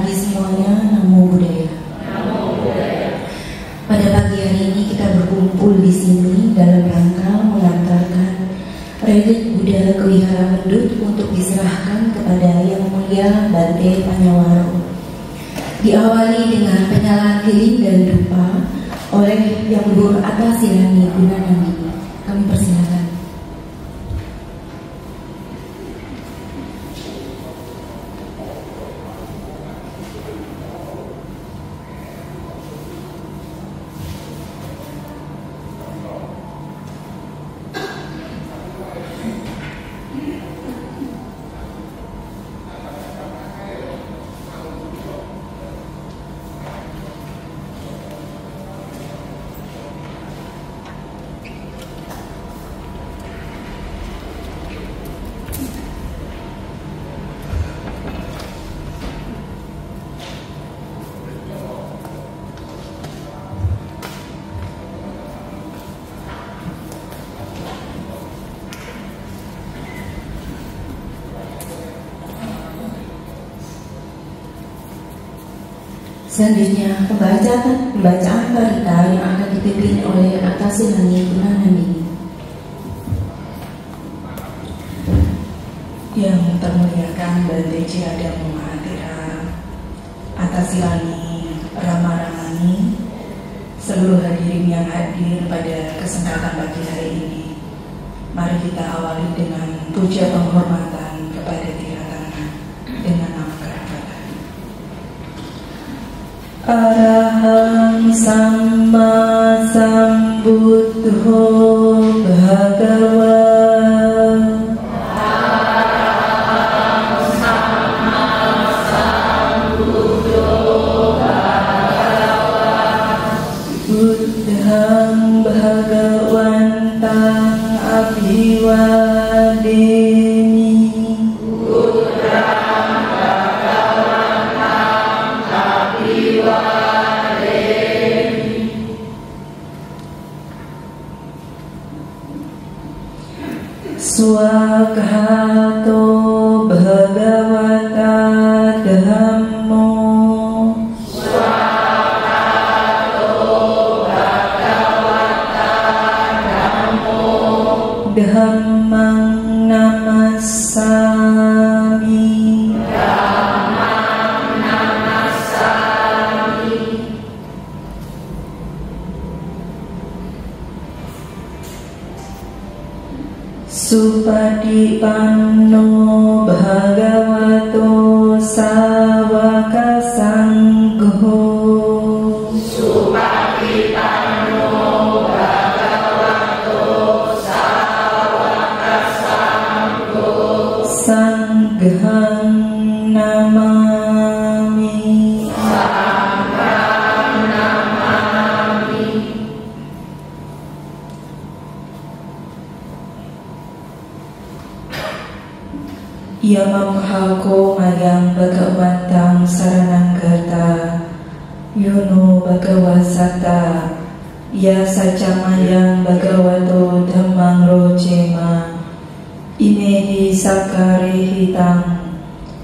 Mari semuanya, Namo Buddhaya. Pada pagi hari ini kita berkumpul di sini dalam rangka mengantarkan relik Buddha ke Wihara Mendut untuk diserahkan kepada Yang Mulia Bante Panyawaro. Diawali dengan penyalaan lilin dan dupa oleh Yang Luhur Atasilani Gunanandini. Kami persilakan. Selanjutnya pembacaan parita yang akan dipimpin oleh Atasilani Gunanandini. Yang termuliakan Bante Ciadam Mahathira, Atasilani Rama-Ramani, seluruh hadirin yang hadir pada kesempatan pagi hari ini, mari kita awali dengan puja penghormatan kepada Tiratana dengan nama kerabatan. Arahang Samma Sambuddho Bhagava. Buddhang Bhagavantang Abhiwademi. Buddhang Bhagavantang Abhiwademi. Swaghato Bhagavata Dhammo. Dhammang namassami. Dhammang namassami. Supatipanno bhagavato sawaka sangho. Supatipanno Sanghang namami. Sanghang namami. Yamamhako mayang bhagavantang sarananggata yuno bhagavasata ya sacamayang bhagavato dhammang rojema. Inehi sakarehitang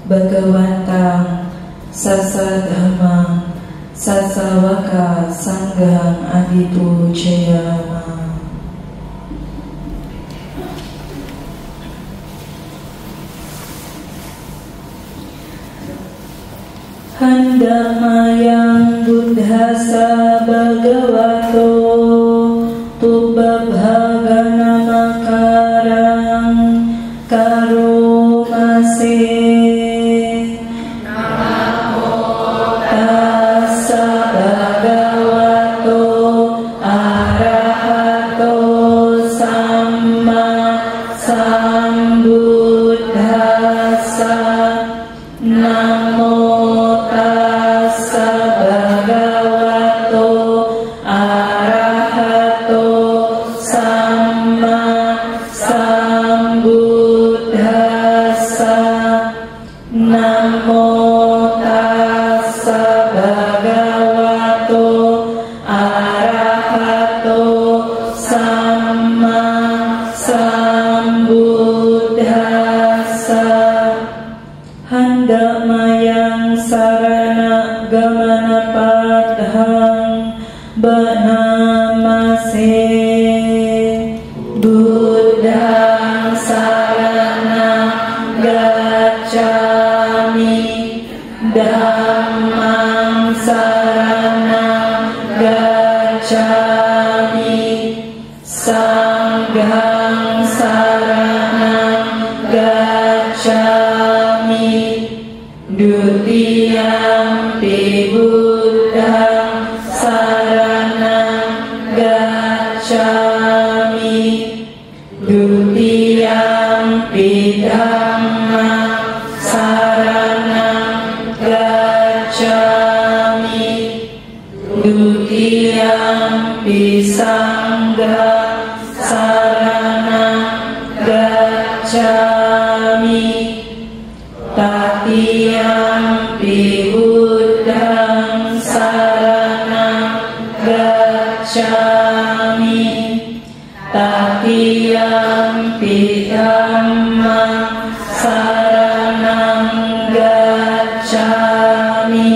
bhagavantang sasadhamang sasawaka sanghang aditu jayama. Handamayang buddhasa bhagavato tubabhaganamakarang karomase. Namo tassa bhagavato arahato samma sambuddhassa. Namo tassa bhagavato arahato samma sambuddhassa. Namo tassa bhagavato arahato samma sambuddhassa. Handamayang sarana Buddhang saranang gacchami, Dhammang saranang gacchami, Sanghang saranang gacchami, Dutiyampi Buddhang saranang gacchami, Dutiyampi Dhammang saranang gacchami, Dutiyampi Sanghang saranang gacchami, Tatiyampi Buddhang saranang gacchami, Tatiyampi Dhammang saranang gacchami,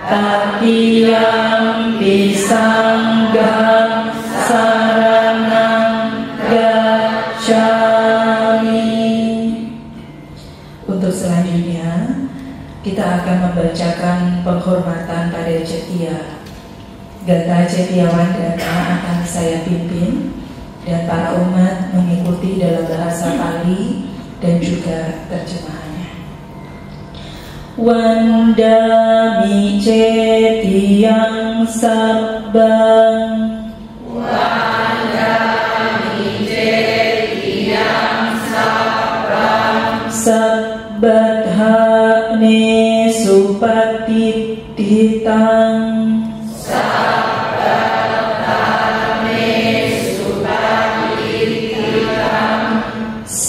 Tatiyampi Sanghang saranang gacchami. Untuk selanjutnya, kita akan membacakan penghormatan pada Cetya. Gata Cetyawan Dharma akan saya pimpin, dan para umat mengikuti dalam bahasa Pali dan juga terjemahannya. Wandami Cetyang Sabbang, Wandami Cetyang Sabbang, Sabbadhane Supatititang,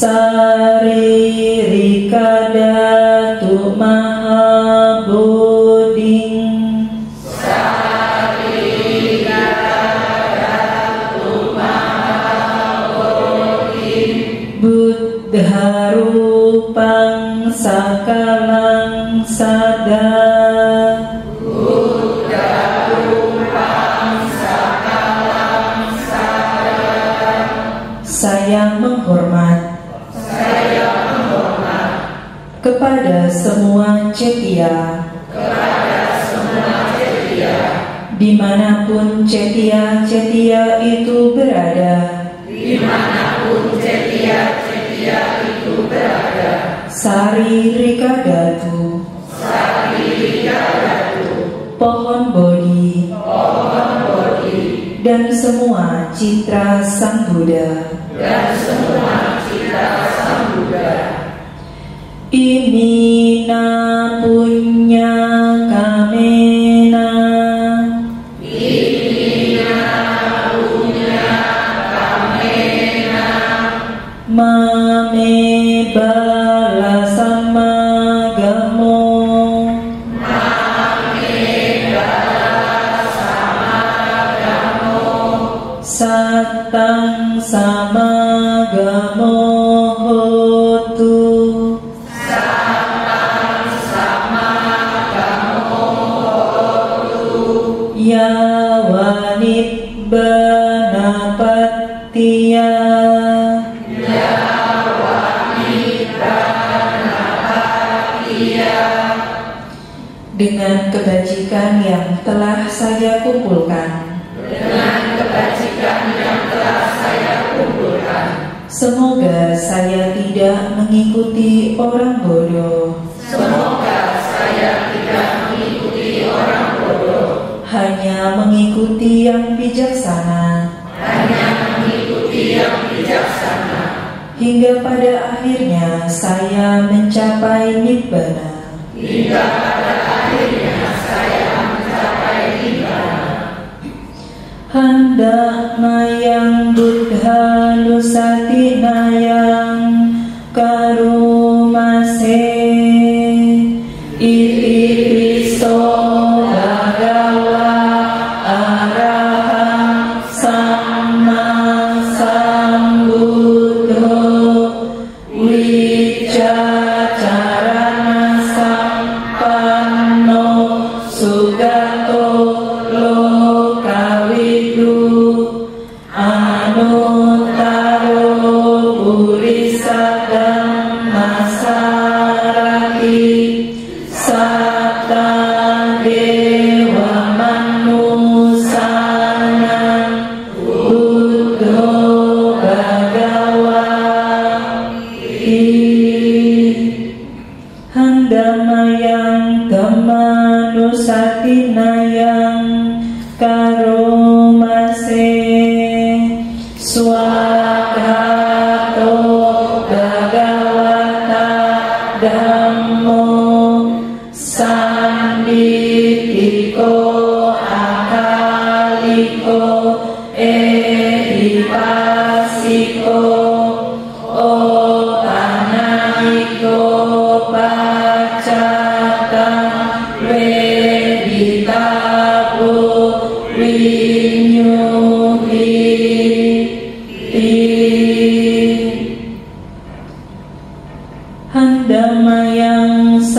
Saririkadatu mahaboding, Saririkadatu mahaboding, Buddharupang sakalang sada, Buddharupang sakalang sada. Saya menghormat kepada semua Cetya, dimanapun Cetya-Cetya itu berada, Saririkadatu, pohon bodhi, dan semua citra Sang Buddha, Imina punya kamena, mame bala samagamo, satang samagamo hotu, yawanit banapattiya, dengan kebajikan yang telah saya kumpulkan, semoga saya tidak mengikuti orang bodoh, hanya mengikuti yang bijaksana, hingga pada akhirnya saya mencapai nibbana. Hendak mayang Buddha Lusati nayang karumase, iti piso bhagawa arahang samma sambuddho, wicacarana sampanno sugato lokawidu, anutaro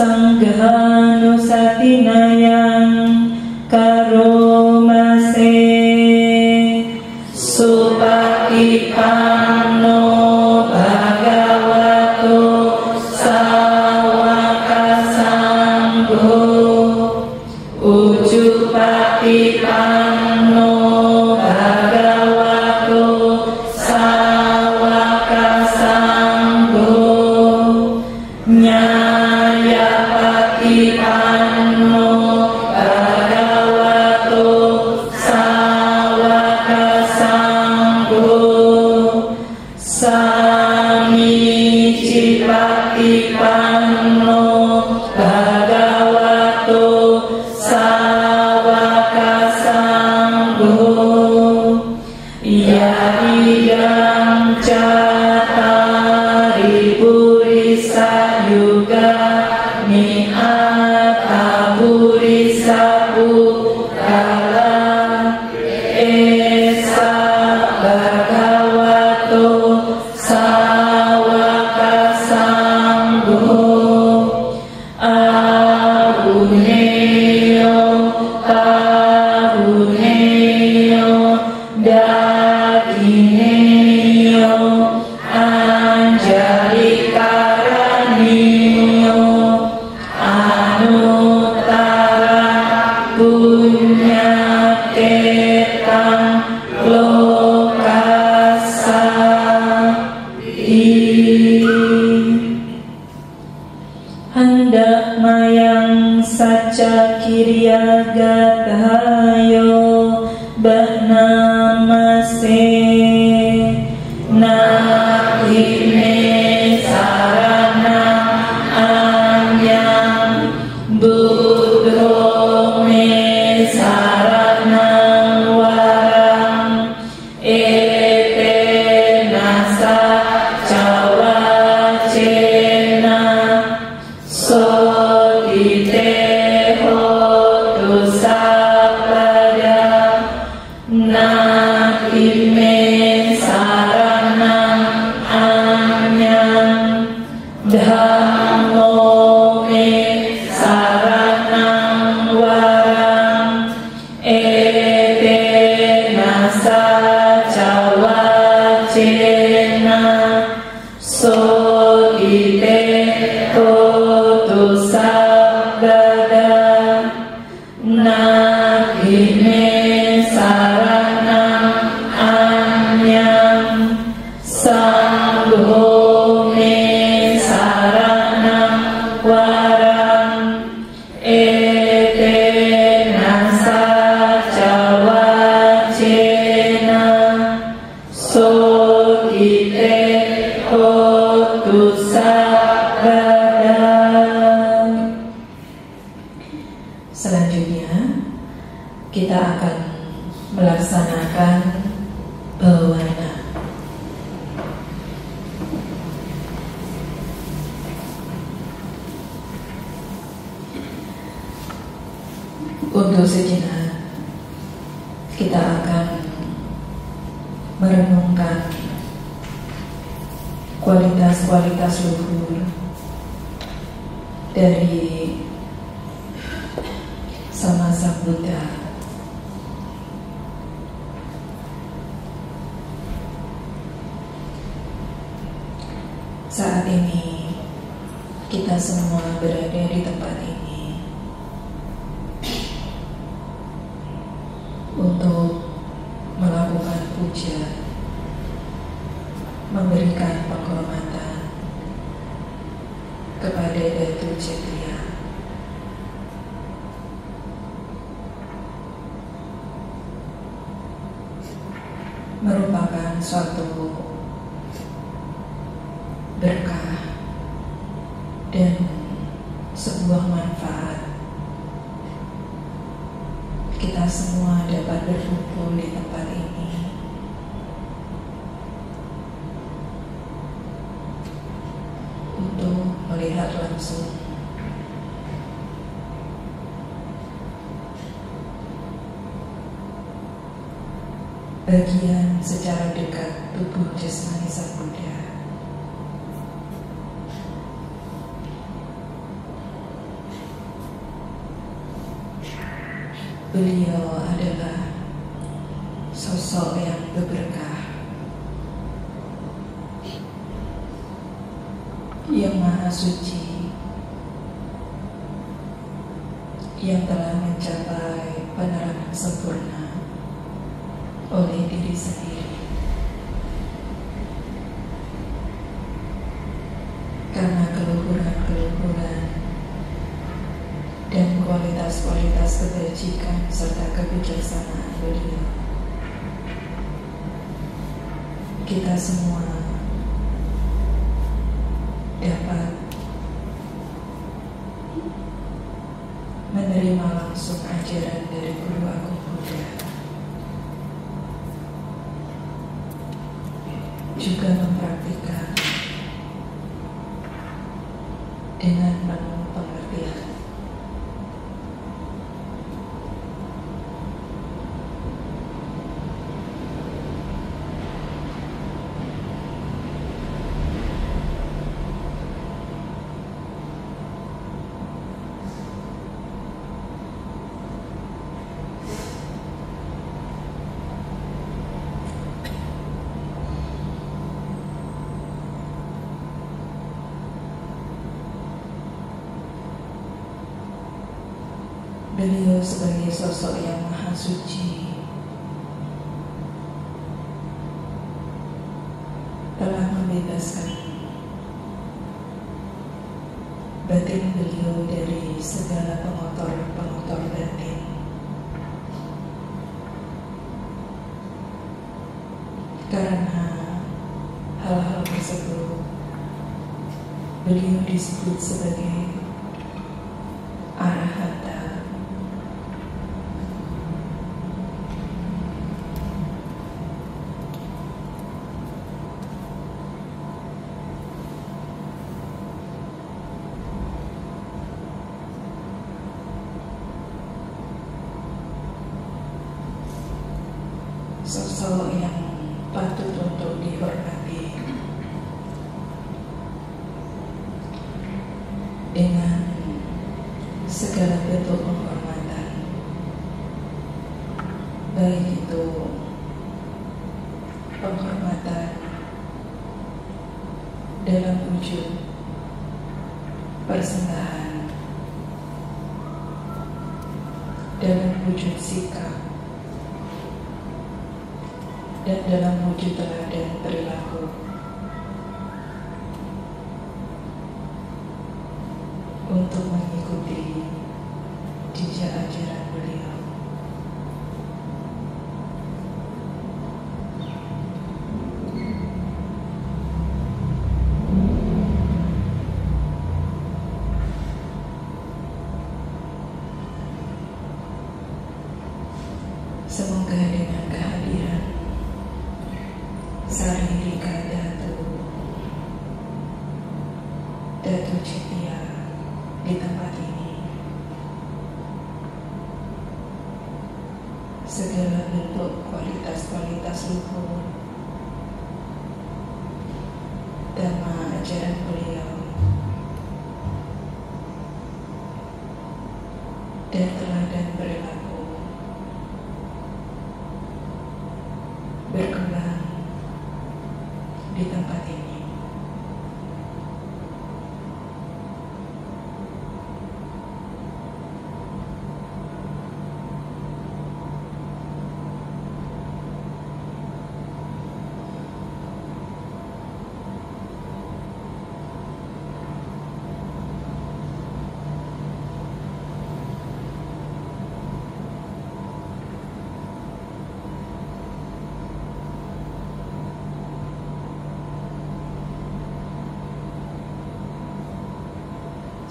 sangganusatinayang karomase supatipanno bhagavato sawaka sanggo ujupatipanno bhagavato sawaka sanggo nyayapatipanno bhagavato sawaka sanggo samicipatipanno bhagavato sawaka sanggo yadidam catari purisa yuga ni'ata purisa pukkala esa bhagavato sawaka sanggo aruneyo karuneyo dakineyo anjalikaraniyo anuttara punyaketang lokasati hendak mayang saca kiryagatayo bernamase nakime sarana anyang buddho me sarana warang ete nasa cawacena sodite hotu sapada nakime sarana anyang dhammo me sarana warang ete nasa cawacena sodite hotu sabada nakime sarana anyang sangho me sarana warang ete nasa cawacena sodite hotu sabada. Selanjutnya kita akan melaksanakan bawana. Untuk sejenak kita akan merenungkan kualitas-kualitas luhur dari Sama Sang Buddha. Saat ini kita semua berada di tempat ini untuk melakukan puja, memberikan penghormatan kepada Datu Ksatria. Merupakan suatu berkah dan sebuah manfaat. Kita semua dapat berkumpul di tempat ini untuk melihat langsung bagian secara dekat tubuh jasmani Sang Buddha. Beliau adalah sosok yang berberkah, yang maha suci, yang telah mencapai penerangan sempurna oleh diri sendiri. Karena keluhuran-keluhuran dan kualitas-kualitas kebajikan serta kebijaksanaan beliau, kita semua dapat menerima langsung ajaran dari Guru Agung Buddha, juga mempraktikkan dengan penuh pengertian. Beliau sebagai sosok yang maha suci telah membebaskan batin beliau dari segala pengotor-pengotor batin. Karena hal-hal tersebut beliau disebut sebagai arahata. Sosok yang patut untuk dihormati dengan segala bentuk penghormatan, baik itu penghormatan dalam wujud persembahan, dalam wujud sikap, dan dalam wujud teladan perilaku. Untuk mengikuti jejak ajaran beliau. Semoga dengan kehadiran Saririka Datu Cipia di tempat ini, segala bentuk kualitas-kualitas luhur dhamma ajaran beliau dan teladan perilaku berkembang di tempat ini.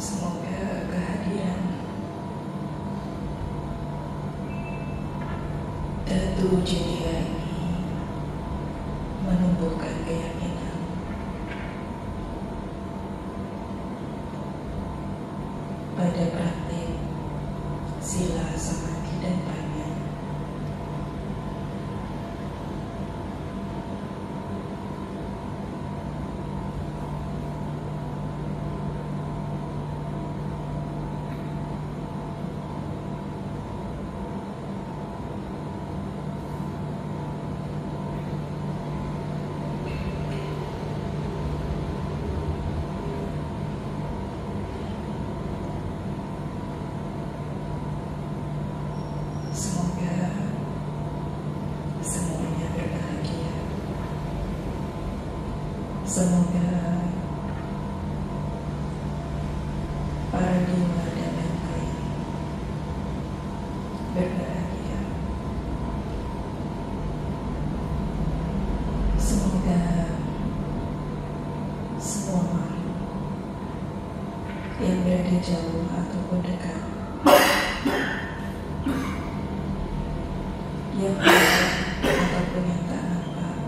Semoga kehadiran Datu Cipia ini menumbuhkan keyakinan pada praktik sila samadhi dan prajna, Semoga para dewa dan lain-lain berbahagia. Semoga semua makhluk yang berada jauh ataupun dekat, yang nampak ataupun yang tak nampak,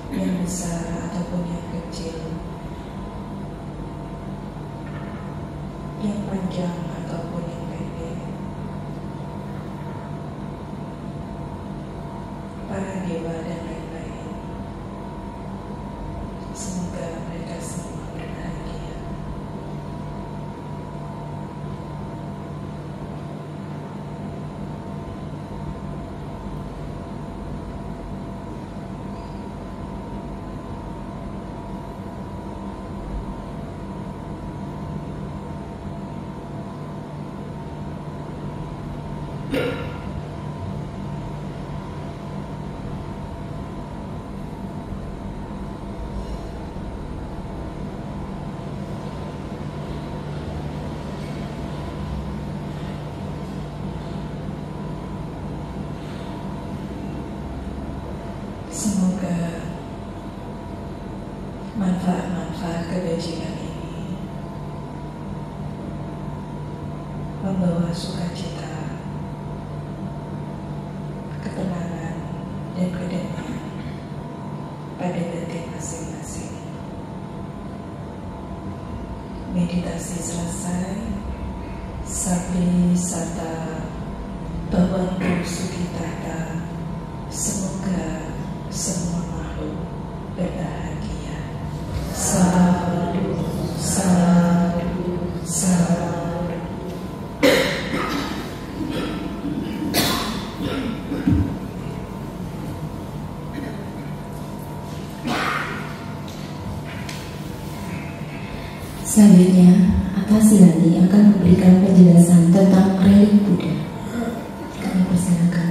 yang besar ataupun yang kecil, yang panjang ataupun yang pendek, para dewa dan lain-lain, semoga mereka semua berbahagia. Semoga manfaat-manfaat kebajikan ini membawa sukacita, ketenangan, dan kedamaian pada batin masing-masing. Meditasi selesai, Sabli Sata Bhavantu Sukhitata. Semoga semua makhluk berbahagia. Sadu, sadu, sadu. Selanjutnya, Atasilani akan memberikan penjelasan tentang relik Buddha. Kami persilakan.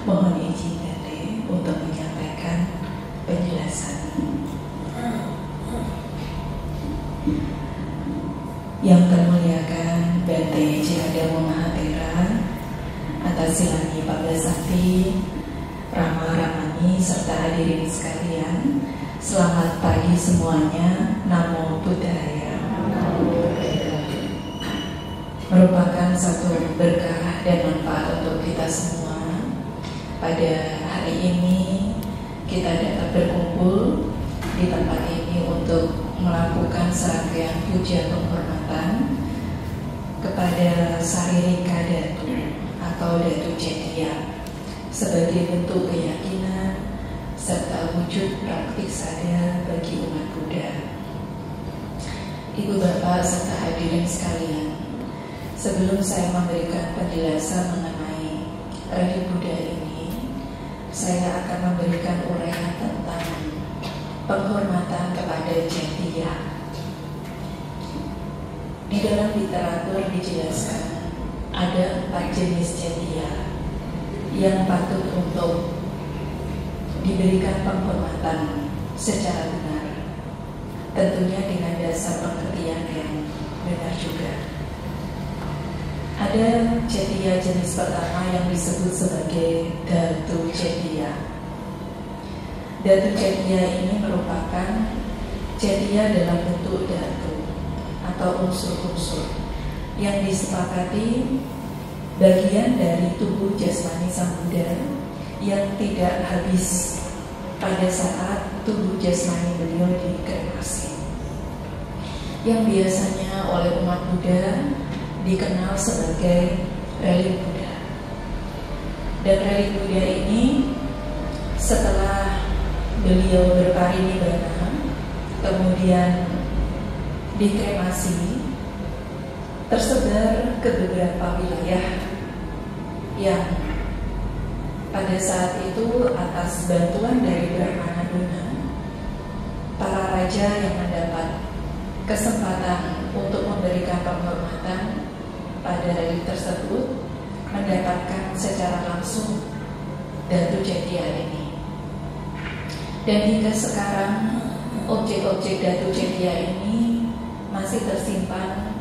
Mohon izin Dede untuk menyampaikan penjelasan. Yang termuliakan Bante Jayadharma Mahathera, Atasilani Pablasakti, Rama Ramani, serta hadirin sekalian, selamat pagi semuanya. Namo Buddhaya. Merupakan satu berkah dan manfaat untuk kita semua. Pada hari ini kita dapat berkumpul di tempat ini untuk melakukan serangkaian puja penghormatan kepada Saririka Datu atau Datu Cetya sebagai bentuk keyakinan serta wujud praktik sadar bagi umat Buddha. Ibu bapak serta hadirin sekalian, sebelum saya memberikan penjelasan mengenai relik Buddha ini, saya akan memberikan uraian tentang penghormatan kepada Cetya. Di dalam literatur dijelaskan ada 4 jenis Cetya yang patut untuk diberikan penghormatan secara benar, tentunya dengan dasar pengertian yang benar juga. Ada Cetya jenis pertama yang disebut sebagai Datu Cetya. Datu Cetya ini merupakan Cetya dalam bentuk datu atau unsur-unsur yang disepakati bagian dari tubuh jasmani Sang Buddha yang tidak habis pada saat tubuh jasmani beliau dikremasi, yang biasanya oleh umat Buddha dikenal sebagai relik Buddha. Dan relik Buddha ini setelah beliau berparinibbana, kemudian dikremasi, tersebar ke beberapa wilayah yang pada saat itu atas bantuan dari Brahmana Duna, para raja yang mendapat kesempatan untuk memberikan penghormatan pada relik tersebut mendapatkan secara langsung Datu Cetya ini. Dan hingga sekarang objek-objek Datu Cetya ini masih tersimpan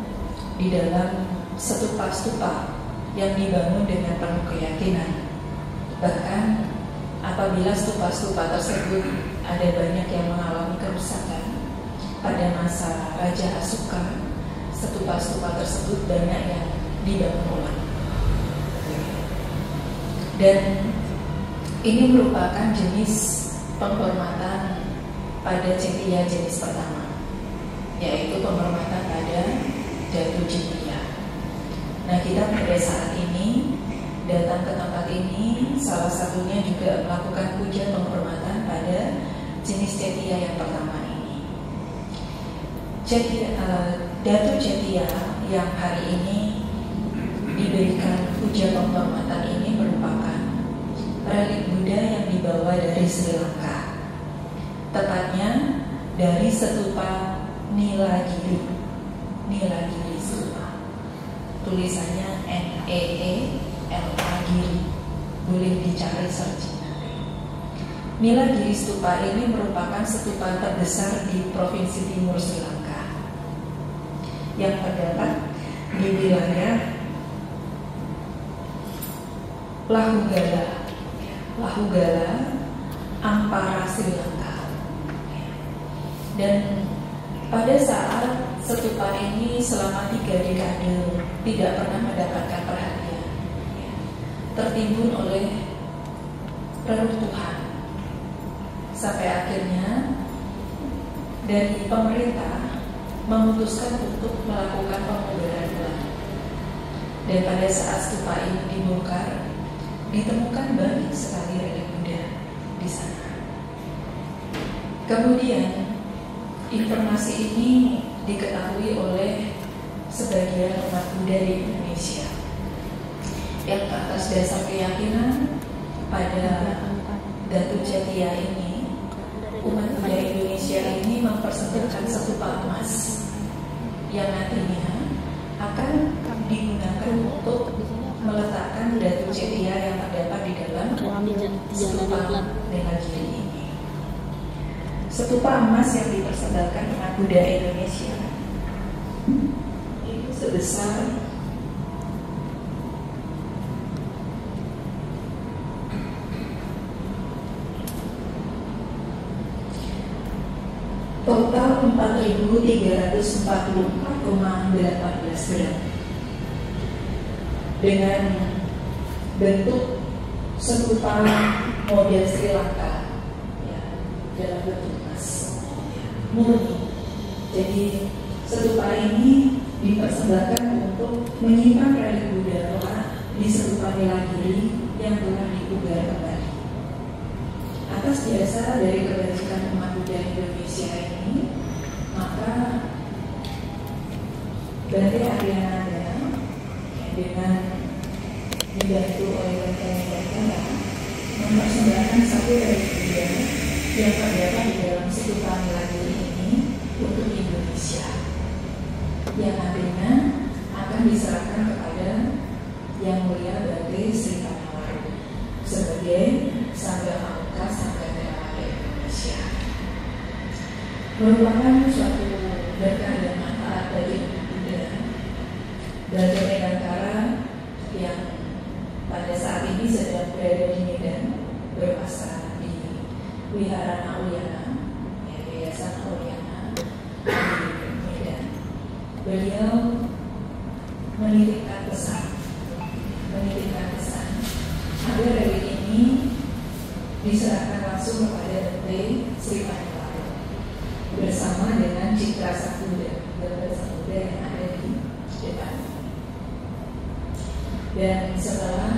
di dalam stupa-stupa yang dibangun dengan penuh keyakinan. Bahkan apabila stupa-stupa tersebut ada banyak yang mengalami kerusakan pada masa Raja Asuka, stupa-stupa tersebut banyak yang dibangun ulang. Dan ini merupakan jenis penghormatan pada Cetya jenis pertama, yaitu penghormatan pada Datu Cetya. Nah, kita pada saat ini datang ke tempat ini, salah satunya juga melakukan puja penghormatan pada jenis Cetya yang pertama ini. Datu Cetya yang hari ini diberikan puja penghormatan ini merupakan relik Buddha yang dibawa dari Sri Lanka, tepatnya dari stupa Nilagiri Stupa. Tulisannya Neelagiri, boleh dicari searching. Nilagiri Stupa ini merupakan stupa terbesar di Provinsi Timur Sri Lanka yang terdapat di wilayah Lahugala, Ampara, Sri Lanka. Dan pada saat stupa ini selama 3 dekade tidak pernah mendapatkan perhatian, tertimbun oleh reruntuhan, sampai akhirnya dari pemerintah memutuskan untuk melakukan pemugaran ulang. Dan pada saat stupa ini dibongkar, ditemukan banyak sekali relik Buddha di sana. Kemudian informasi ini diketahui oleh sebagian umat Buddha di Indonesia yang atas dasar keyakinan pada Datu Cetya ini, umat Buddha Indonesia ini mempersembahkan stupa emas yang nantinya akan digunakan untuk meletakkan Datu Cetya yang terdapat di dalam stupa Nilagiri ini. Stupa emas yang dipersembahkan umat Buddha Indonesia itu sebesar total 4.344,18 gram dengan bentuk stupa model Sri Lanka, ya, dalam bentuk emas murni. Jadi stupa ini dipersembahkan untuk menyimpan relik Buddha di stupa Nilagiri yang telah dipugar kembali. Atas jasa dari kebajikan umat Buddha Indonesia ini, maka Bante Ariyananda dengan dibantu oleh Bante Nidakara mempersembahkan satu relik Buddha yang terdapat di dalam stupa Nilagiri ini untuk Indonesia, yang nantinya akan diserahkan kepada Yang Mulia Bante Sri Panewaru sebagai Sangga Mamuka Sangga Theravada Indonesia. Merupakan suatu berkah dan manfaat bagi Buddha. Bante Nidakara yang pada saat ini sedang berada di Medan, berpasrah di Wihara Auliana, Yayasan Auliana di Medan. Beliau menitipkan pesan agar relik ini diserahkan langsung kepada Bante Sri Panewaru bersama dengan Citra Sang Buddha, gambar Sang Buddha yang ada di depan. Dan setelah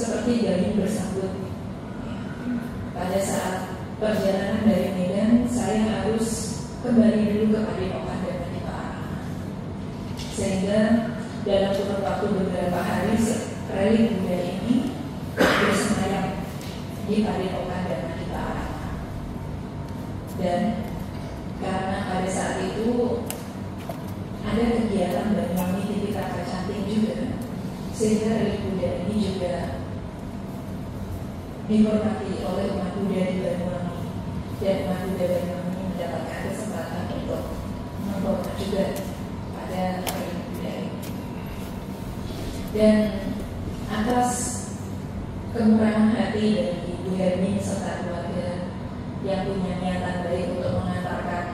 seperti gayung bersambut. Pada saat perjalanan dari Medan, saya harus kembali dulu ke Padepokan dan Manipaan. Sehingga dalam kurun waktu beberapa hari, relik Buddha ini bersemayam di Padepokan dan Manipaan. Dan karena pada saat itu ada kegiatan Banyuwangi Tipitaka Cantik juga, sehingga relik Buddha ini juga dihormati oleh umat Buddha di Banyuwangi, dan umat Buddha Banyuwangi mendapatkan kesempatan untuk menghormat juga pada relik Buddha ini. Dan atas kemurahan hati dari Ibu Hermin serta keluarga yang punya niatan baik untuk mengantarkan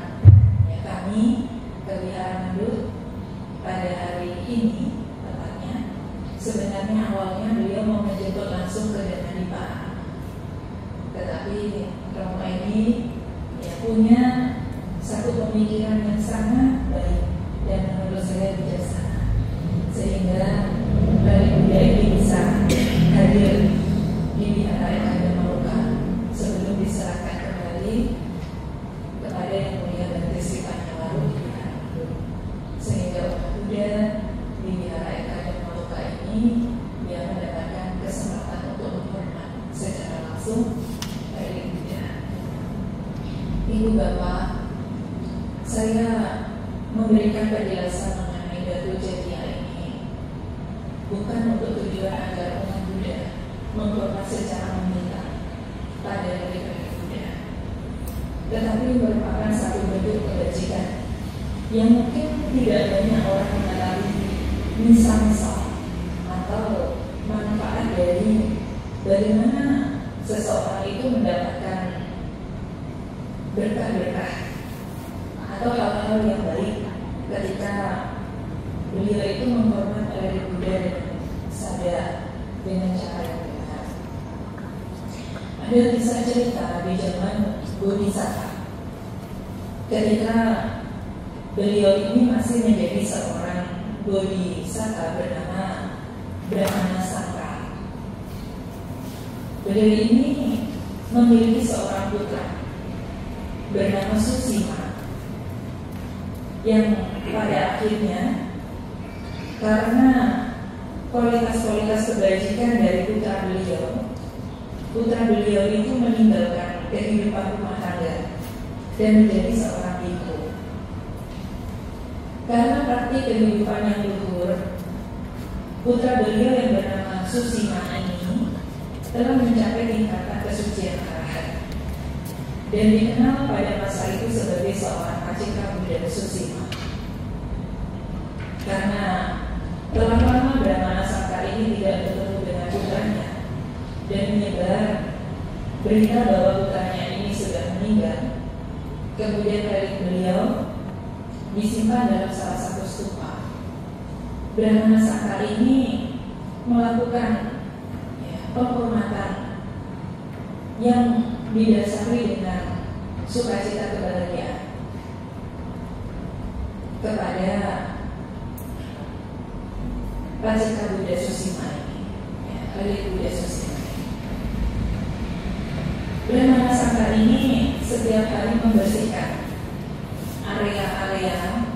kami ke Wihara Mendut pada hari ini, tepatnya sebenarnya awalnya beliau mau menjemput langsung ke Danadipa, tetapi Romo ini punya satu pemikiran yang sangat baik dan menurut saya bijaksana, sehingga relik Buddha ini bisa hadir di Wihara Ekada Maloka sebelum diserahkan kembali kepada Yang Mulia Bante Sri Panyawaru di Wihara Mendut, sehingga umat Buddha di Wihara Ekada Maloka ini yang mendapatkan kesempatan untuk menghormat secara langsung relik Buddha. Ibu Bapak, saya memberikan penjelasan mengenai Datu Jatiya ini bukan untuk tujuan agar umat Buddha menghormat secara menyimpang pada relik Buddha, tetapi merupakan satu bentuk kebajikan yang mungkin tidak banyak orang mengetahui misal-misal atau manfaat dari bagaimana seseorang itu mendapatkan berkah-berkah atau hal-hal yang baik ketika beliau itu menghormat relik Buddha dan sadar dengan cara yang benar. Ada kisah cerita di zaman Bodhisattva ketika beliau ini masih menjadi seorang Bodhisattva bernama Brahmana Sangka. Beliau ini memiliki seorang putra bernama Susima, yang pada akhirnya karena kualitas-kualitas kebajikan dari putra beliau itu meninggalkan kehidupan rumah tangga dan menjadi seorang bhikkhu. Karena praktik kehidupan yang luhur, putra beliau yang bernama Susima ini telah mencapai tingkatan kesucian arahat dan dikenal pada masa itu sebagai seorang Acika Buddha Susima. Karena telah lama Brahmana Sangka ini tidak bertemu dengan putranya dan menyebar berita bahwa putranya ini sudah meninggal, kemudian relik beliau disimpan dalam salah satu stupa. Brahmana Sangka ini melakukan penghormatan yang didasari dengan sukacita kebahagiaan kepada Acika Buddha Susima ini, relik Buddha Susima. Brahmana Sangka ini setiap hari membersihkan area-area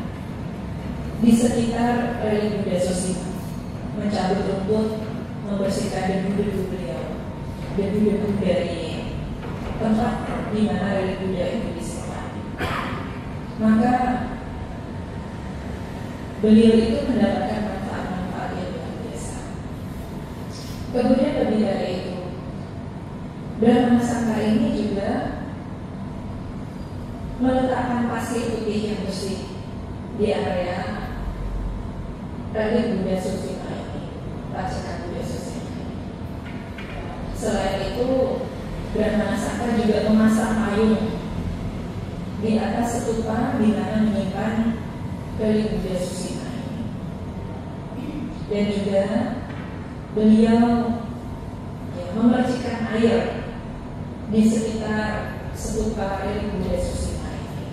di sekitar relik Buddha Susima, mencabut rumput, membersihkan debu-debu beliau, debu-debu dari tempat di mana relik Buddha itu disimpan. Maka beliau itu mendapatkan manfaat-manfaat yang luar biasa. Kemudian lebih dari itu, Brahmana Sangka ini juga meletakkan pasir putih yang bersih di area relik Buddha Susima ini, Acika Buddha Susima ini. Selain itu, Brahmana Sangka juga memasang payung di atas stupa di mana menyimpan relik Buddha Susima ini. Dan juga beliau memercikan air di sekitar stupa relik Buddha Susima ini.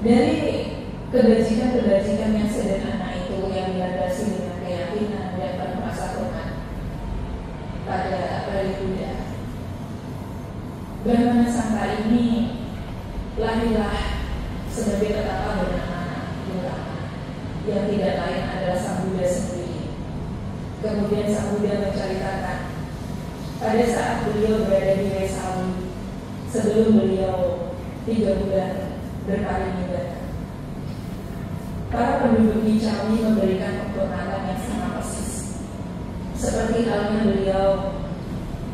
Dari kebajikan-kebajikan yang sederhana itu yang dilandasi dengan keyakinan dan penuh rasa hormat, pada Religi Buddha. Brahmana Sangka ini lahirlah sebagai petaka bernama Gautama, yang tidak lain adalah Sang Buddha sendiri. Kemudian Sang Buddha menceritakan pada saat beliau berada di Wesawi, sebelum beliau 3 bulan berparinibbana, para penduduk di Cawi memberikan penghormatan yang sangat persis, seperti halnya beliau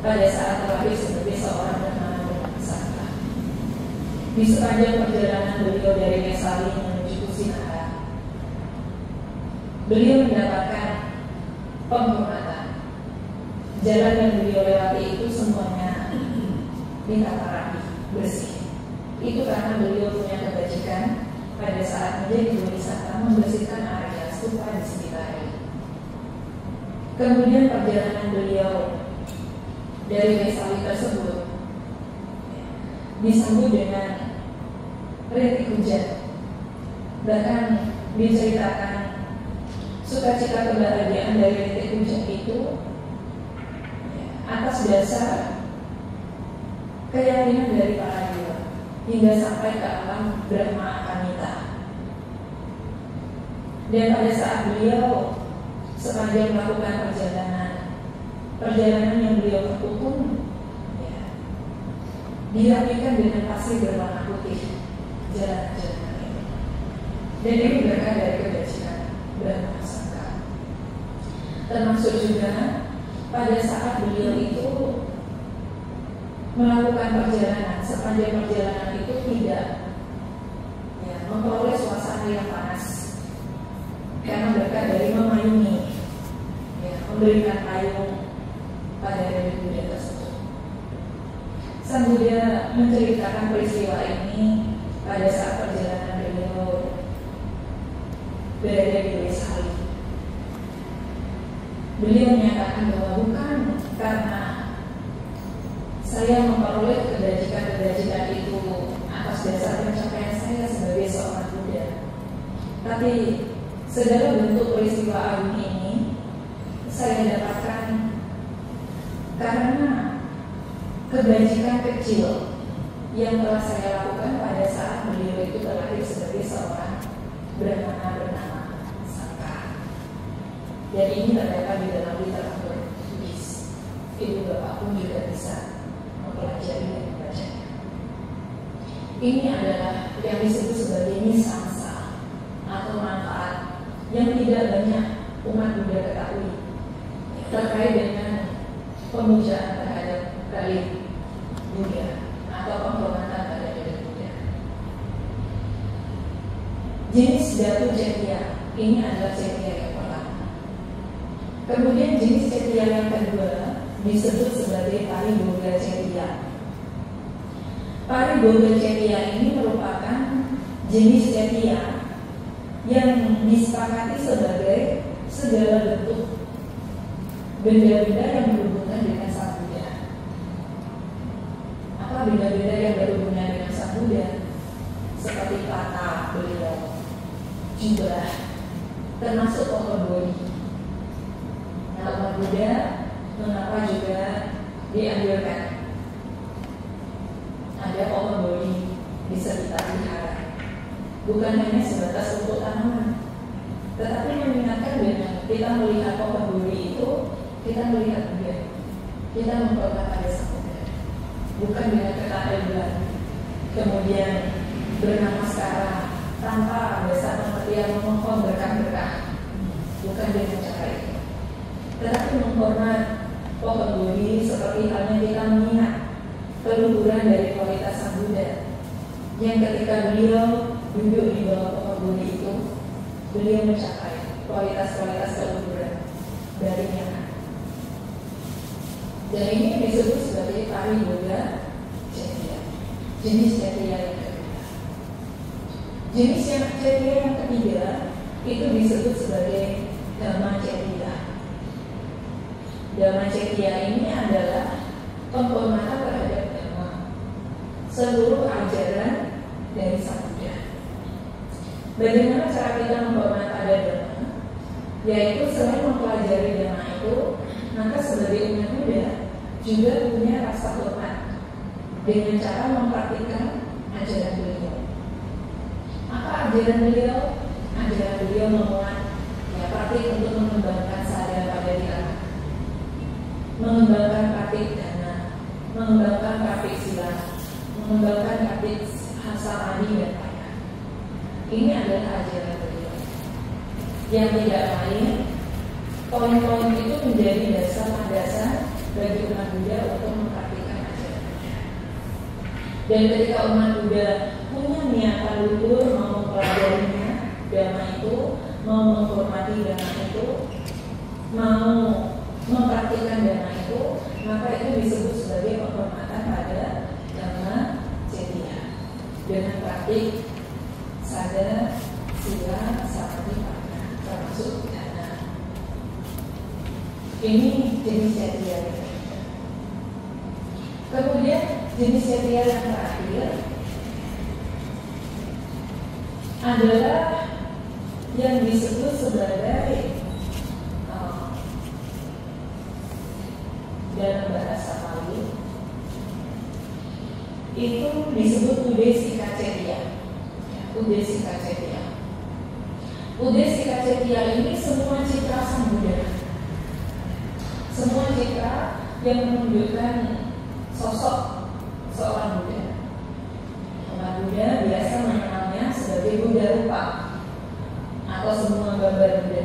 pada saat terlahir sebagai seorang bernama Sangka. Di sepanjang perjalanan beliau dari Wesawi menuju Kusinara, beliau mendapatkan penghormatan. Jalan yang beliau lewati itu semuanya ditata rapi, bersih. Itu karena beliau punya kebajikan pada saat menjadi bodhisatta membersihkan area stupa di sekitarnya. Kemudian perjalanan beliau dari Wesawi tersebut disambut dengan rintik hujan. Bahkan diceritakan sukacita kebahagiaan dari rintik hujan itu atas dasar keyakinan dari para dewa hingga sampai ke alam Brahma Akamita. Dan pada saat beliau sepanjang melakukan perjalanan yang beliau tempuh pun dirapikan dengan pasir berwarna putih jalan-jalan ini. Dan ini berkah dari kebajikan Brahmana Sangka. Termasuk juga pada saat beliau itu melakukan perjalanan, sepanjang perjalanan itu tidak memperoleh suasana yang panas, karena berkah dari memayungi, memberikan payung pada Religi Buddha tersebut. Sang Buddha menceritakan peristiwa ini pada saat perjalanan beliau berada di Wesawi. Beliau menyatakan bahwa bukan karena saya memperoleh kebajikan-kebajikan itu atas dasar pencapaian saya sebagai seorang Buddha, tapi segala bentuk peristiwa agung ini saya dapatkan karena kebajikan kecil yang telah saya lakukan pada saat beliau itu terlahir sebagai seorang Brahmana bernama Sangka. Dan ini terdapat di dalam literatur Buddhis. Ibu bapak pun juga bisa mempelajari dan membacanya. Ini adalah yang disebut sebagai nisamsa atau manfaat yang tidak banyak umat Buddha ketahui terkait dengan pemujaan terhadap Religi Buddha atau penghormatan terhadap Religi Buddha. Jenis datu cetia ini adalah cetia yang pertama. Kemudian jenis cetia yang kedua disebut sebagai Pariboga cetia. Pariboga cetia ini merupakan jenis cetia yang disepakati sebagai segala bentuk benda-benda yang berhubungan dengan Sang Buddha. Apa benda-benda yang berhubungan dengan Sang Buddha? Seperti kata beliau, jubah, termasuk pohon bodi. Nah, umat Buddha mengapa juga dianjurkan ada pohon bodi di sekitar wihara? Bukan hanya sebatas untuk tanaman, tetapi mengingatkan dengan kita melihat pohon bodi itu, kita melihat Buddha, kita memperoleh pada Sang Buddha, bukan dengan ketakutan kemudian bernamaskara tanpa dasar pengertian memohon berkah-berkah, bukan dengan cara itu, tetapi menghormat pohon bodi seperti halnya kita mengingat keluhuran dari kualitas Sang Buddha yang ketika beliau duduk di bawah pohon bodi itu, beliau mencapai kualitas-kualitas keluhuran darinya. Dan ini disebut sebagai Pariboga cetia, jenis cetia yang kedua. Jenis yang cetia yang ketiga itu disebut sebagai Dhamma cetia. Dhamma cetia ini adalah penghormatan terhadap Dhamma, seluruh ajaran dari Sang Buddha. Bagaimana cara kita menghormati pada Dhamma? Yaitu selain mempelajari Dhamma itu, maka sebagai umat Buddha juga punya rasa hormat dengan cara mempraktikkan ajaran beliau. Apa ajaran beliau? Ajaran beliau memuat praktik untuk mengembangkan sadar pada diri, mengembangkan praktik dana, mengembangkan praktik sila, mengembangkan praktik samadhi dan paya. Ini adalah ajaran beliau. Yang tidak lain, poin-poin itu menjadi dasar bagi umat Buddha untuk mempraktikkan ajaran Buddha. Dan ketika umat Buddha punya niatan luhur mau mempelajarinya, dhamma itu, mau menghormati dhamma itu, mau mempraktikkan dhamma itu, maka itu disebut sebagai penghormatan pada dhamma cetiya dengan praktik sadar, sila, samadhi, panya, termasuk dana. Ini jenis cetiya. Kemudian jenis cetiya yang terakhir adalah yang disebut sebagai dalam bahasa Pali itu disebut udesika cetiya. Udesika cetiya. Udesika cetiya ini semua citra Sang Buddha, semua citra yang menunjukkan sosok seorang Buddha. Umat Buddha biasa mengenalnya sebagai Buddha rupa atau semua gambar Buddha,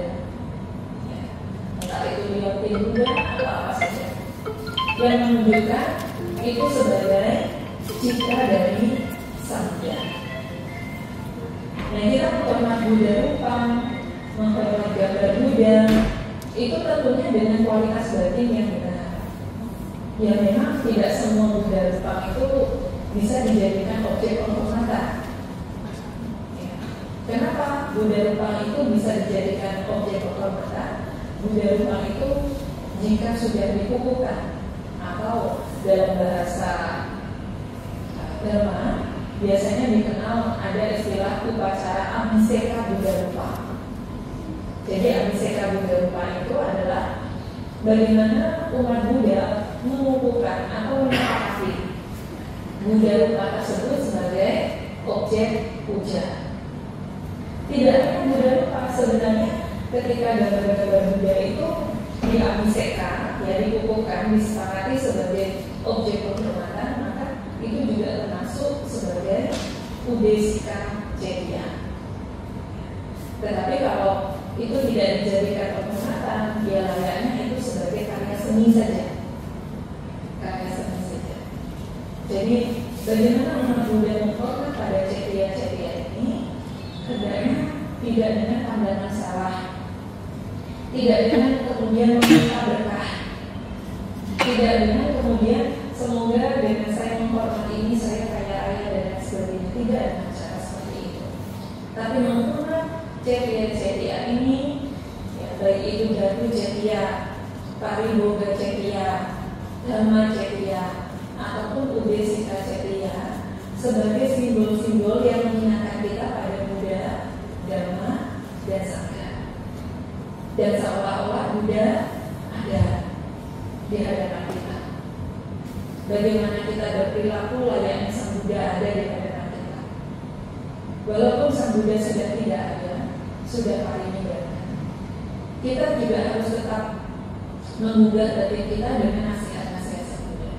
ya. Entah itu liontin Buddha atau apa saja yang menunjukkan itu sebagai citra dari Sang Buddha. Nah, kita menghormat Buddha rupa, menghormat gambar Buddha, itu tentunya dengan kualitas batin yang benar. Ya memang tidak semua Buddha rupa itu bisa dijadikan objek penghormatan. Kenapa Buddha rupa itu bisa dijadikan objek penghormatan? Buddha rupa itu jika sudah dikukuhkan atau dalam bahasa Dharma biasanya dikenal ada istilah upacara abhiseka Buddha rupa. Jadi abhiseka Buddha rupa itu adalah bagaimana umat Buddha mengukuhkan atau menyepakati Buddha rupa tersebut sebagai objek puja. Tidak hanya Buddha rupa, sebenarnya ketika gambar-gambar Buddha itu diabhiseka, ya dikukuhkan, disepakati sebagai objek penghormatan, maka itu juga termasuk sebagai udesika cetiya. Tetapi kalau itu tidak dijadikan penghormatan, dia layaknya itu sebagai karya seni saja. Karya seni saja. Jadi bagaimana umat Buddha menghormat pada cetiya-cetiya ini? Hendaknya tidak dengan pandangan salah, tidak dengan kemudian meminta berkah, tidak dengan kemudian semoga dengan saya menghormati ini saya kaya raya dan lain sebagainya. Tidak dengan cara seperti itu. Tapi menghormat cetiya-cetiya ini, ya, baik itu Dhatu cetiya, Pariboga cetiya, Dhamma cetiya, ataupun udesika cetiya, sebagai simbol-simbol yang mengingatkan kita pada Buddha, Dhamma, dan Sangha. Dan seolah-olah Buddha ada di hadapan kita. Bagaimana kita berperilaku layaknya Sang Buddha ada di hadapan kita. Walaupun Sang Buddha sudah tidak ada, sudah parinibbana, kita juga harus tetap menggugah batin kita dengan nasihat-nasihat Sang Buddha.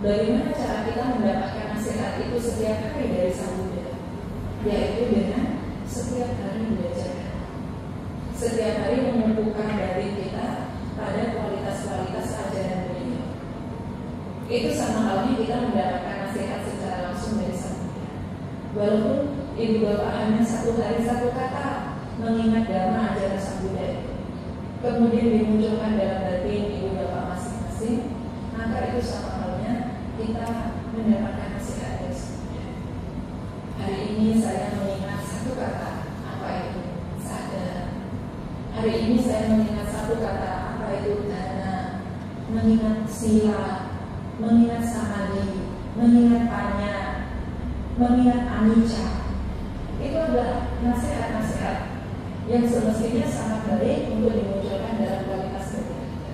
Bagaimana cara kita mendapatkan nasihat itu setiap hari dari Sang Buddha? Yaitu dengan setiap hari belajar, setiap hari menumbuhkan batin kita pada kualitas-kualitas ajaran beliau. Itu sama halnya kita mendapatkan nasihat secara langsung dari Sang Buddha. Walaupun ibu bapak hanya satu hari satu kata mengingat dhamma ajaran Sang Buddha itu, kemudian dimunculkan dalam batin ibu bapak masing-masing, maka itu sama halnya kita mendapatkan nasihat dari Sang Buddha. Hari ini saya mengingat satu kata, apa itu? Sadar. Hari ini saya mengingat satu kata, apa itu? Dana. Mengingat sila, mengingat samadhi, mengingat panya, mengingat anicca. Itu adalah nasihat-nasihat yang semestinya sangat baik untuk dimunculkan dalam kualitas batin kita.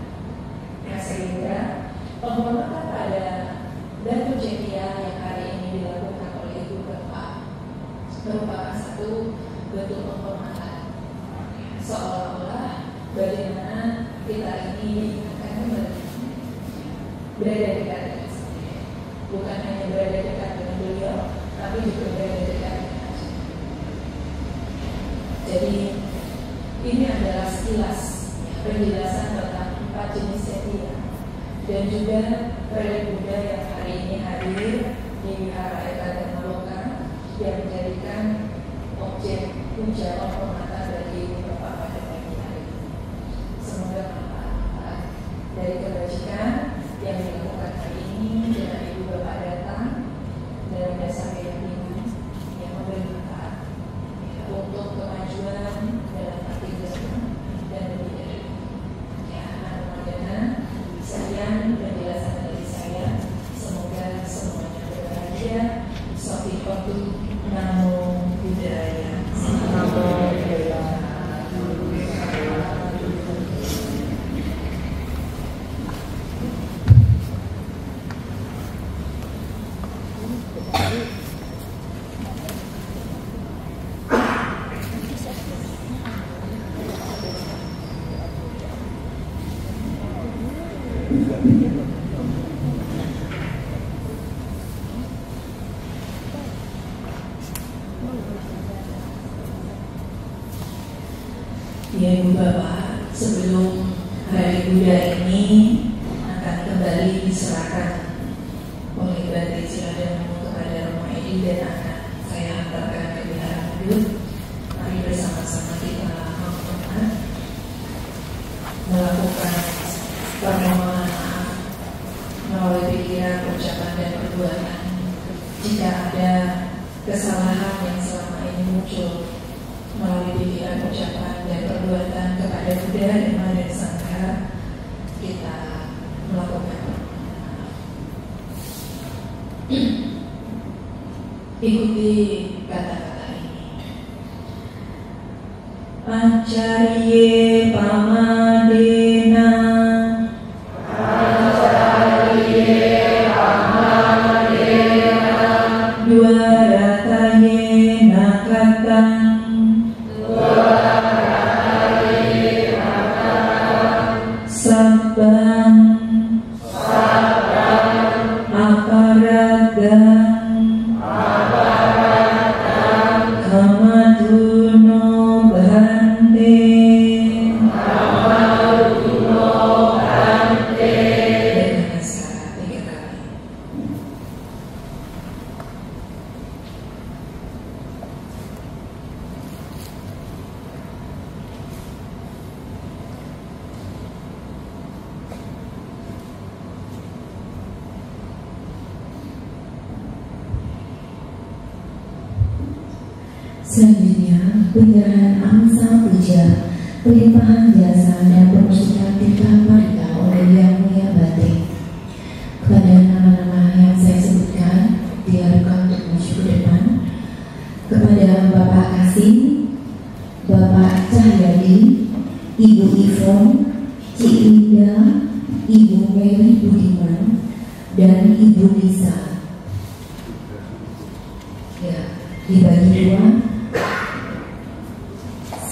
sehingga penghormatan pada Datuk Cetia yang hari ini dilakukan oleh Ibu Bapak merupakan satu bentuk penghormatan, seolah-olah bagaimana kita ini akan berada dekat dengan saya, bukan hanya berada dekat dengan beliau, tapi juga berada dekat dengan saya. Jadi ini adalah sekilas penjelasan tentang 4 jenis setia dan juga relic Buddha yang hari ini hadir di Wihara Eka Dharma Loka yang menjadikan objek puja penghormatan bagi Bapak pada pagi hari ini. Semoga manfaat dari kebajikan yang dilakukan hari ini dengan Ibu Bapak datang dalam dasar keyakinan yang memberi manfaat untuk kemajuan dalam arti zaman dan lebih dari sekian penjelasan dari saya. Semoga semuanya berbahagia. Sofiqatu Namo Buddhaya. Namo Buddhaya. Ya Ibu Bapak, sebelum hari Buddha ini akan kembali diserahkan oleh Bante Ciladanu kepada Romo Edi dan akan saya hantarkan ke Wihara Mendut, mari bersama-sama kita melakukan permohonan maaf melalui pikiran, ucapan dan perbuatan jika ada kesalahan yang selama ini muncul melalui pikiran, ucapan, dan perbuatan kepada Buddha, Dhamma, dan Sangha. Kita melakukan ikuti kata-kata ini. Acariye pamadena, acariye pamadena, dwarataye nakatan, sabang aparadang kamaduno bhante dengan naskah 3 kali. Selanjutnya, penyerahan angsa puja, pelimpahan jasa dan pemusukan tirta marga oleh Yang Mulia Bante. Kepada nama-nama yang saya sebutkan, diharapkan untuk maju ke depan. Kepada Bapak Kasim, Bapak Cahyadi, Ibu Ivon, Cik Linda, Ibu Mary Budiman, dan Ibu Lisa. Ya, dibagi 2.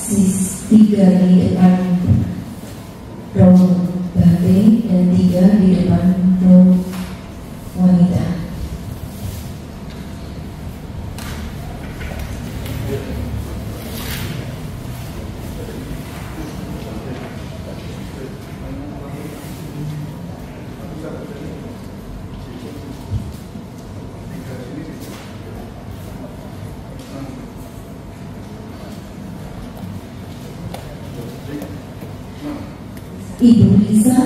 3 di depan row Bante dan 3 di depan row wanita. Ibu Lisa,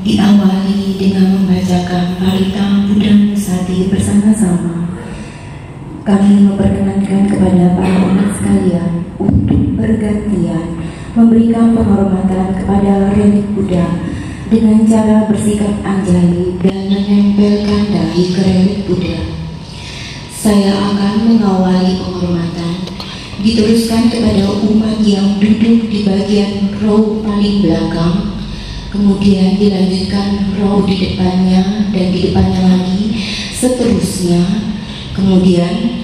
diawali dengan membacakan Parita Buddha Nusati bersama-sama. Kami memperkenankan kepada para umat sekalian untuk bergantian memberikan penghormatan kepada relik Buddha dengan cara bersikap anjali dan menempelkan dahi ke relik Buddha. Saya akan mengawali penghormatan, diteruskan kepada umat yang duduk di bagian row paling belakang, kemudian dilanjutkan row di depannya dan di depannya lagi, seterusnya, kemudian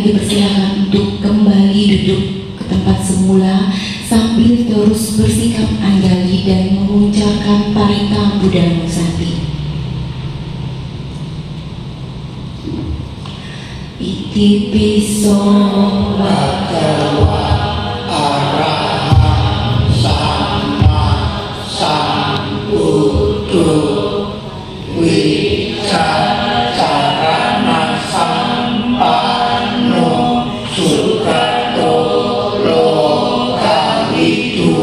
dipersilakan untuk kembali duduk ke tempat semula sambil terus bersikap anjali dan mengucapkan Parita Buddha Nusati. Iti piso bhagava arahang sama sambuddho wiccarana sampanno sugato lokawidu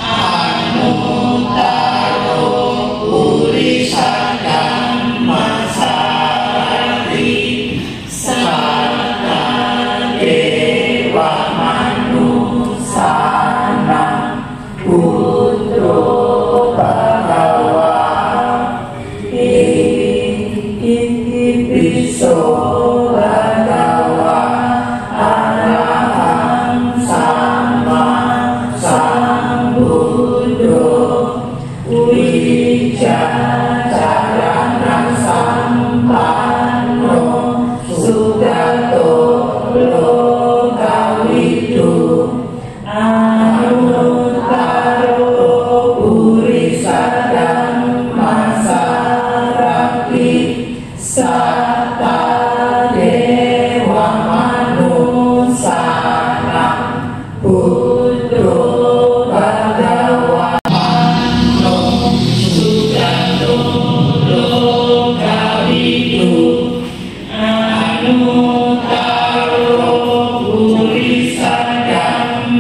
anuttaro purisada masarati dewa manusana putro bhagawa iti piso bhagawa arahang sama sambuddho wiccarana sampanno sugato lokawidu anuttaro purisada masarati satta dewa manusana putro bhagawa sugato lokawidu anuttaro purisada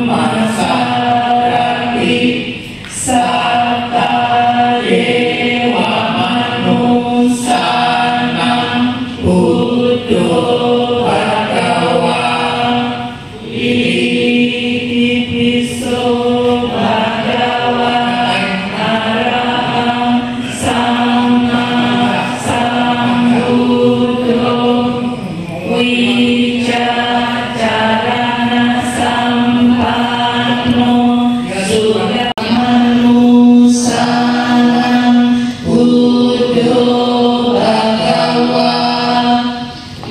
masarati satta dewa manusana putro bhagawa iti piso bhagawa arahang sama sambuddho wiccarana sampanno sugato manusana buddho bhagawa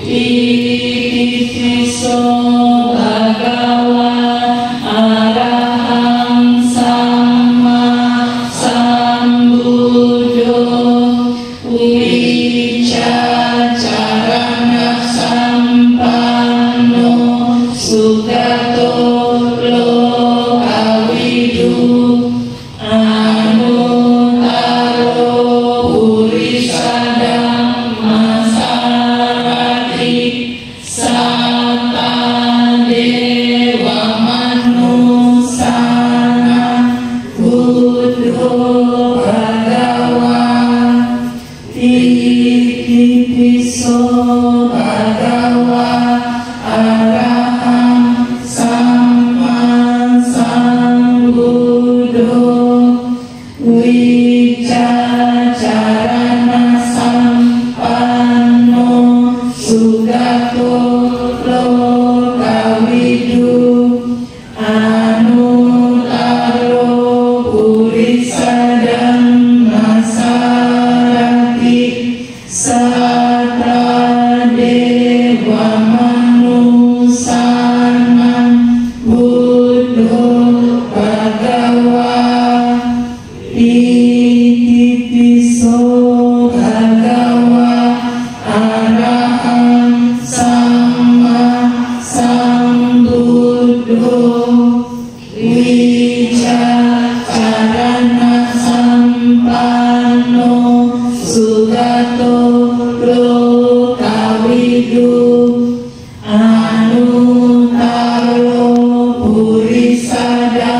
iti piso bhagawa arahang sama sambuddho wiccarana sampanno sugato lokawidu anuttaro purisada masarati satta dewa manusana putro bhagawa iti piso bhagawa arahang sama sambuddho wiccarana sampanno sugato lokawidu anuttaro purisada masarati satta dewa manusana buddho bhagawa iti piso bhagawa arahang sama sambuddho wiccarana sampanno sugato lokawidu anuttaro purisada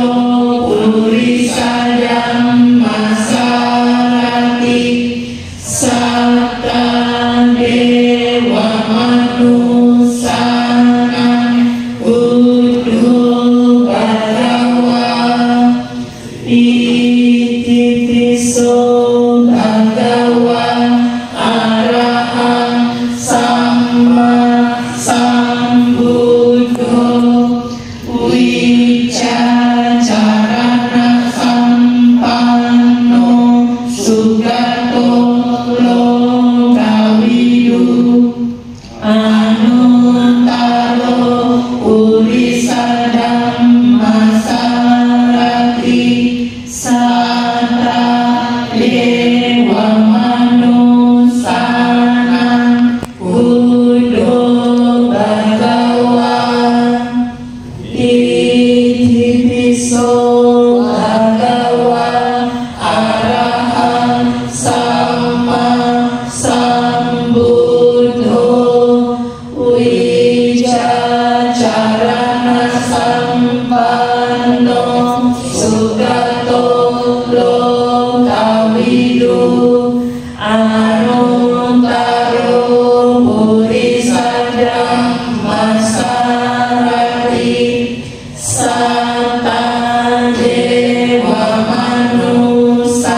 puri sadang masarati sarta dewa manusana kudu bagawa itipiso bagawa arahan sama sambuddho wicacarana sampanno sugato lokawidu anuttaro puri sadang masarati sarta dewa manusana kudu bagawa itipiso bagawa arahan sama sambuddho wicacarana sampanno sugato lokawidu anuttaro puri sadang masarati sarta dewa manusana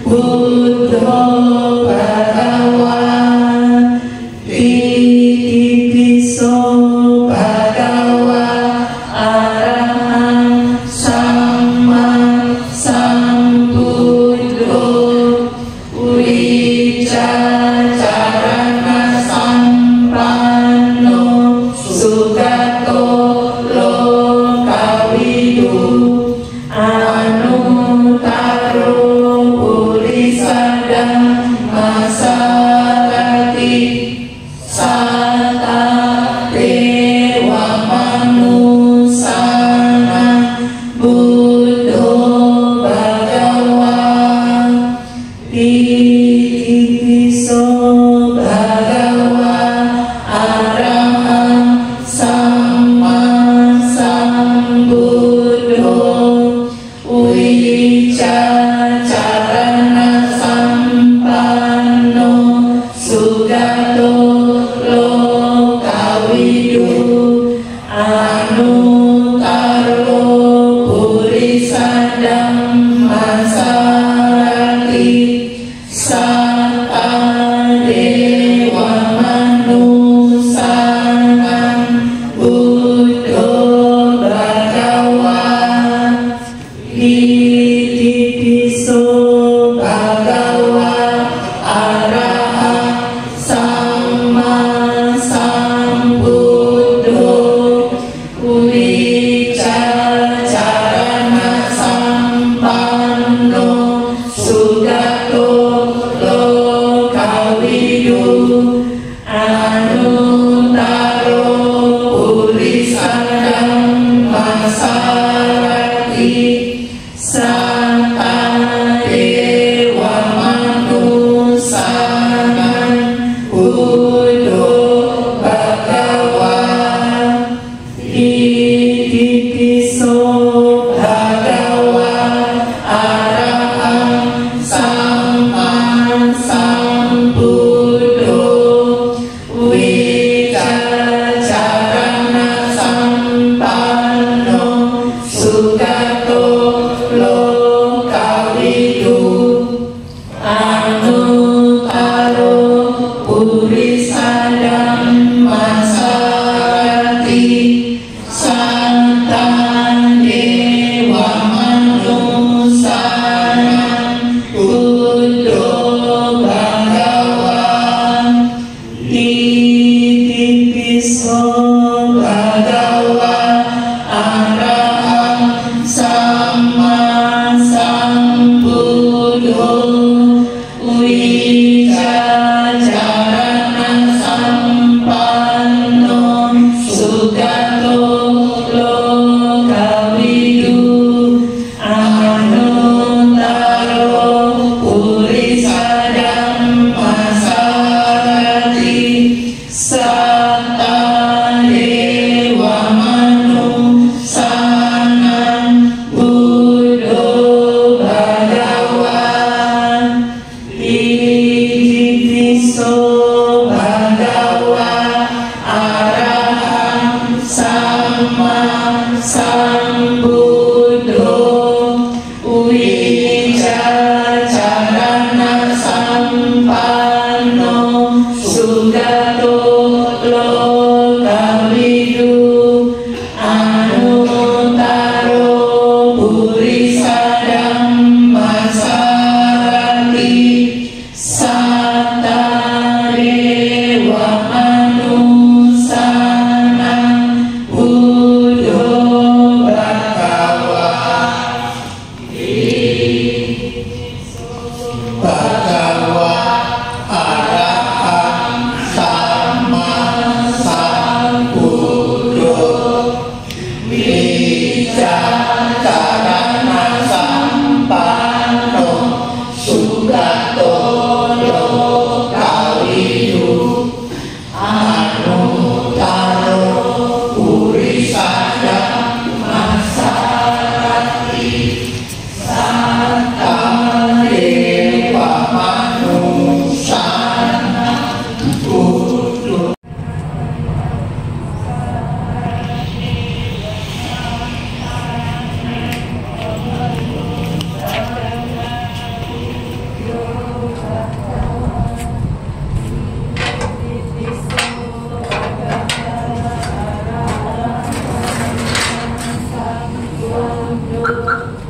buddho bagawa itipiso bagawa arahan sama sambuddho wicacarana sampanno sugato lokawidu anuttaro puri sadang masarati sarta dewa manusana buddho bagawa itipiso bagawa arahan sama sambuddho wicacarana sampanno sugato lokawidu anuttaro puri sadang masarati sarta dewa manusana buddho bagawa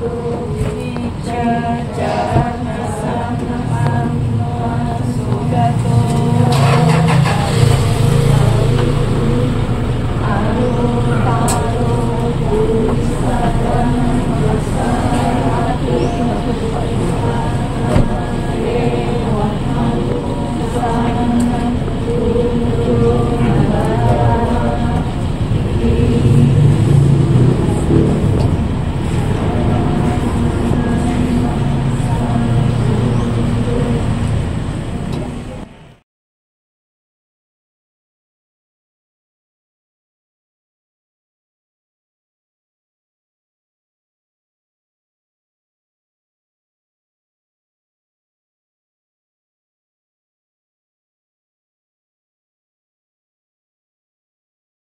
Thank you.